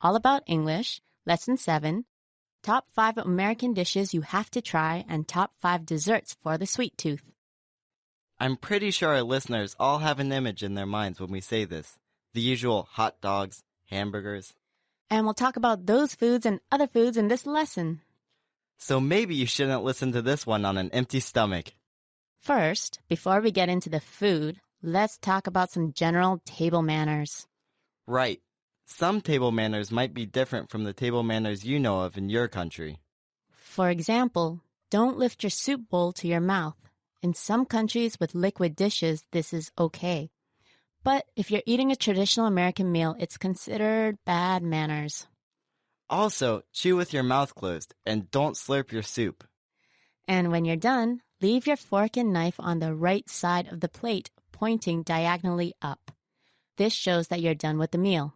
All About English, Lesson 7, Top 5 American Dishes You Have to Try, and Top 5 Desserts for the Sweet Tooth. I'm pretty sure our listeners all have an image in their minds when we say this. The usual hot dogs, hamburgers. And we'll talk about those foods and other foods in this lesson. So maybe you shouldn't listen to this one on an empty stomach. First, before we get into the food, let's talk about some general table manners. Right. Some table manners might be different from the table manners you know of in your country. For example, don't lift your soup bowl to your mouth. In some countries with liquid dishes, this is okay. But if you're eating a traditional American meal, it's considered bad manners. Also, chew with your mouth closed and don't slurp your soup. And when you're done, leave your fork and knife on the right side of the plate, pointing diagonally up. This shows that you're done with the meal.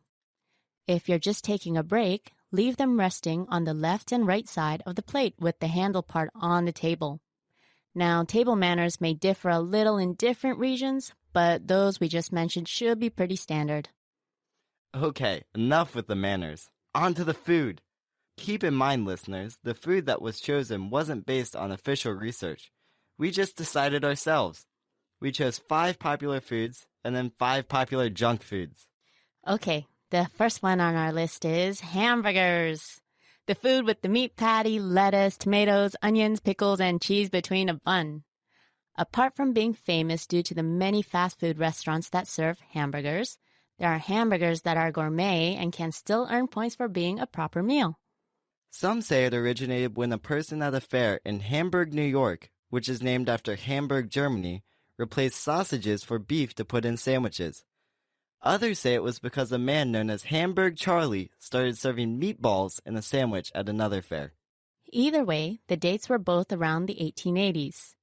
If you're just taking a break, leave them resting on the left and right side of the plate with the handle part on the table. Now, table manners may differ a little in different regions, but those we just mentioned should be pretty standard. Okay, enough with the manners. On to the food. Keep in mind, listeners, the food that was chosen wasn't based on official research. We just decided ourselves. We chose 5 popular foods and then 5 popular junk foods. Okay, the first one on our list is hamburgers. The food with the meat patty, lettuce, tomatoes, onions, pickles, and cheese between a bun. Apart from being famous due to the many fast food restaurants that serve hamburgers, there are hamburgers that are gourmet and can still earn points for being a proper meal. Some say it originated when a person at a fair in Hamburg, New York, which is named after Hamburg, Germany, replaced sausages for beef to put in sandwiches. Others say it was because a man known as Hamburg Charlie started serving meatballs in a sandwich at another fair. Either way, the dates were both around the 1880s.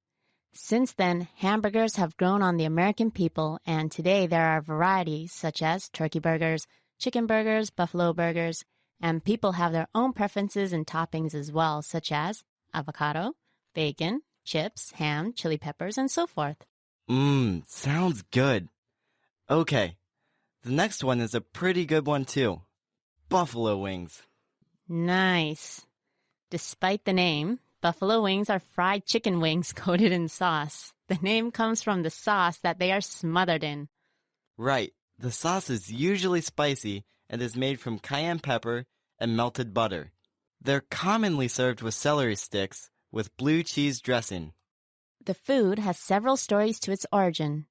Since then, hamburgers have grown on the American people, and today there are varieties such as turkey burgers, chicken burgers, buffalo burgers, and people have their own preferences and toppings as well, such as avocado, bacon, chips, ham, chili peppers, and so forth. Sounds good. Okay, the next one is a pretty good one too. Buffalo wings. Nice. Despite the name, buffalo wings are fried chicken wings coated in sauce. The name comes from the sauce that they are smothered in. Right. The sauce is usually spicy and is made from cayenne pepper and melted butter. They're commonly served with celery sticks with blue cheese dressing. The food has several stories to its origin.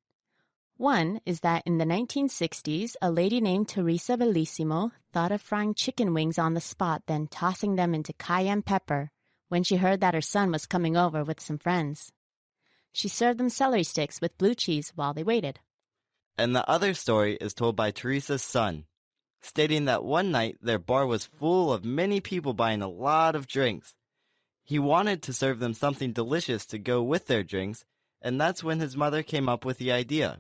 One is that in the 1960s, a lady named Teresa Bellissimo thought of frying chicken wings on the spot, then tossing them into cayenne pepper when she heard that her son was coming over with some friends. She served them celery sticks with blue cheese while they waited. And the other story is told by Teresa's son, stating that one night their bar was full of many people buying a lot of drinks. He wanted to serve them something delicious to go with their drinks, and that's when his mother came up with the idea.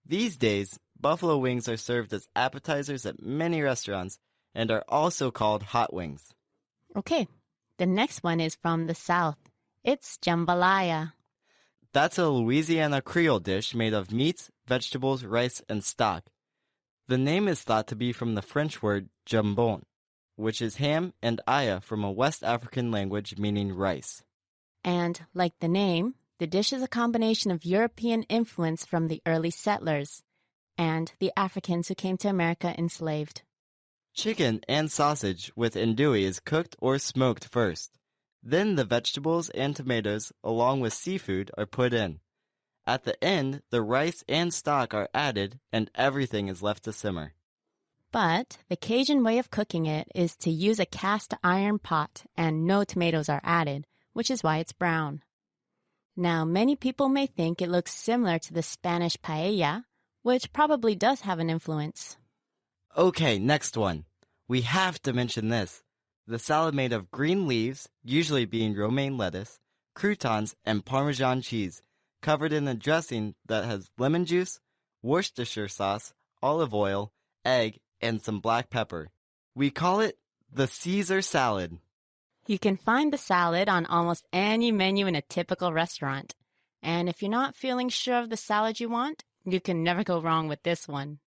These days, buffalo wings are served as appetizers at many restaurants and are also called hot wings. Okay, the next one is from the South. It's jambalaya. That's a Louisiana Creole dish made of meats, vegetables, rice, and stock. The name is thought to be from the French word jambon, which is ham, and aya from a West African language meaning rice. And like the name, the dish is a combination of European influence from the early settlers and the Africans who came to America enslaved. Chicken and sausage with andouille is cooked or smoked first. Then the vegetables and tomatoes, along with seafood, are put in. At the end, the rice and stock are added, and everything is left to simmer. But the Cajun way of cooking it is to use a cast iron pot, and no tomatoes are added, which is why it's brown. Now, many people may think it looks similar to the Spanish paella, which probably does have an influence. Okay, next one. We have to mention this. The salad made of green leaves, usually being romaine lettuce, croutons, and Parmesan cheese, covered in a dressing that has lemon juice, Worcestershire sauce, olive oil, egg, and some black pepper. We call it the Caesar salad. You can find the salad on almost any menu in a typical restaurant. And if you're not feeling sure of the salad you want, you can never go wrong with this one.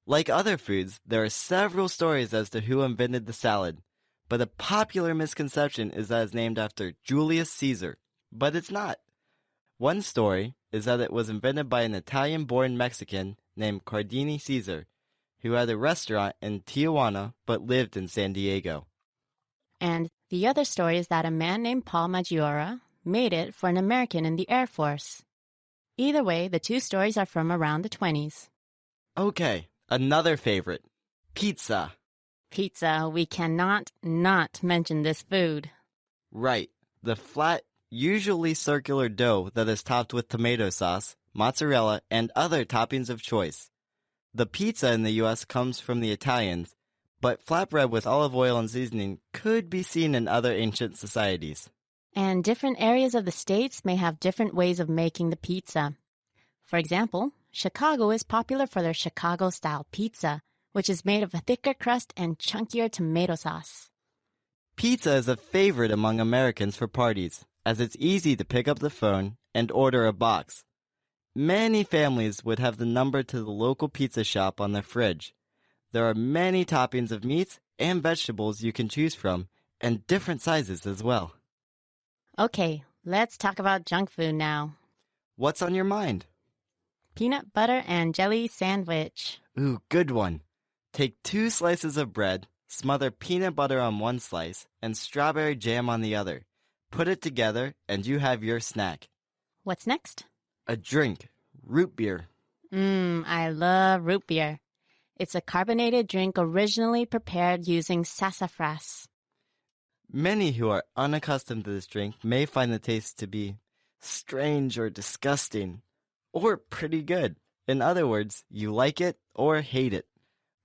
Like other foods, there are several stories as to who invented the salad, but a popular misconception is that it's named after Julius Caesar, but it's not. One story is that it was invented by an Italian-born Mexican named Cardini Caesar, who had a restaurant in Tijuana but lived in San Diego. And the other story is that a man named Paul Maggiora made it for an American in the Air Force. Either way, the two stories are from around the 20s. Okay, another favorite, pizza. Pizza, we cannot not mention this food. Right, the flat, usually circular dough that is topped with tomato sauce, mozzarella, and other toppings of choice. The pizza in the U.S. comes from the Italians, but flatbread with olive oil and seasoning could be seen in other ancient societies. And different areas of the states may have different ways of making the pizza. For example, Chicago is popular for their Chicago-style pizza, which is made of a thicker crust and chunkier tomato sauce. Pizza is a favorite among Americans for parties, as it's easy to pick up the phone and order a box. Many families would have the number to the local pizza shop on their fridge. There are many toppings of meats and vegetables you can choose from, and different sizes as well. Okay, let's talk about junk food now. What's on your mind? Peanut butter and jelly sandwich. Ooh, good one. Take 2 slices of bread, smother peanut butter on one slice, and strawberry jam on the other. Put it together, and you have your snack. What's next? A drink, root beer. I love root beer. It's a carbonated drink originally prepared using sassafras. Many who are unaccustomed to this drink may find the taste to be strange or disgusting, or pretty good. In other words, you like it or hate it.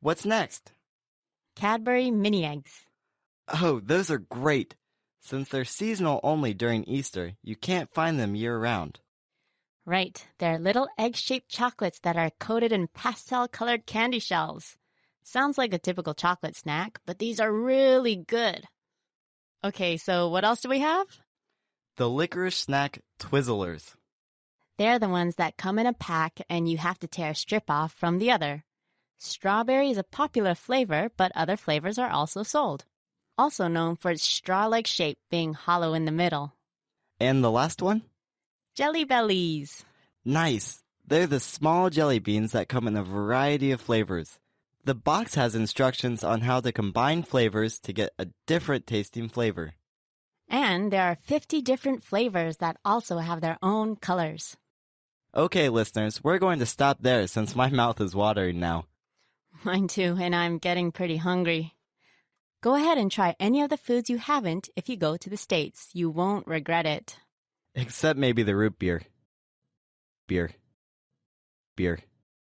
What's next? Cadbury mini eggs. Oh, those are great. Since they're seasonal only during Easter, you can't find them year-round. Right, they're little egg-shaped chocolates that are coated in pastel-colored candy shells. Sounds like a typical chocolate snack, but these are really good. Okay, so what else do we have? The licorice snack Twizzlers. They're the ones that come in a pack and you have to tear a strip off from the other. Strawberry is a popular flavor, but other flavors are also sold. Also known for its straw-like shape being hollow in the middle. And the last one? Jelly Bellies. Nice. They're the small jelly beans that come in a variety of flavors. The box has instructions on how to combine flavors to get a different tasting flavor. And there are 50 different flavors that also have their own colors. Okay, listeners, we're going to stop there since my mouth is watering now. Mine too, and I'm getting pretty hungry. Go ahead and try any of the foods you haven't if you go to the States. You won't regret it. Except maybe the root beer. Beer.